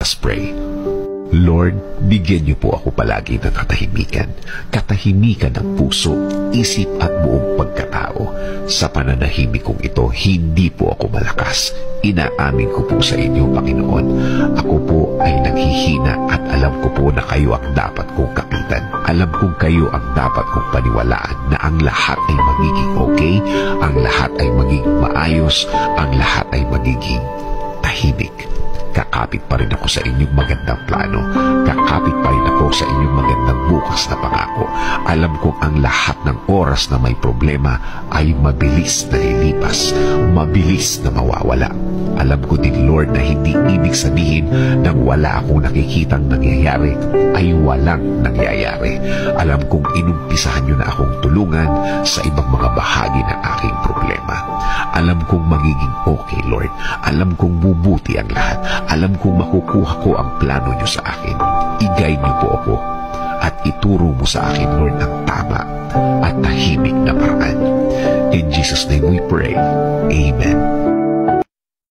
Let's pray. Lord, bigyan niyo po ako palagi ng katahimikan. Katahimikan ng puso, isip at buong pagkatao. Sa pananahimik kong ito, hindi po ako malakas. Inaamin ko po sa inyo, Panginoon. Ako po ay naghihina at alam ko po na kayo ang dapat kong kapitan. Alam kong kayo ang dapat kong paniwalaan na ang lahat ay magiging okay, ang lahat ay magiging maayos, ang lahat ay magiging tahimik. Kakapit pa rin ako sa inyong magandang plano. Kakapit pa rin ako sa inyong magandang bukas na pangako. Alam kong ang lahat ng oras na may problema ay mabilis na lilipas, mabilis na mawawala. Alam ko din, Lord, na hindi ibig sabihin na wala akong nakikitang nangyayari ay walang nangyayari. Alam kong inumpisahan niyo na akong tulungan sa ibang mga bahagi ng aking problema. Alam kong magiging okay, Lord. Alam kong bubuti ang lahat. Alam kong makukuha ko ang plano niyo sa akin. I-guide niyo po ako at ituro mo sa akin, Lord, ang tama at tahimik na paraan. In Jesus' name we pray. Amen.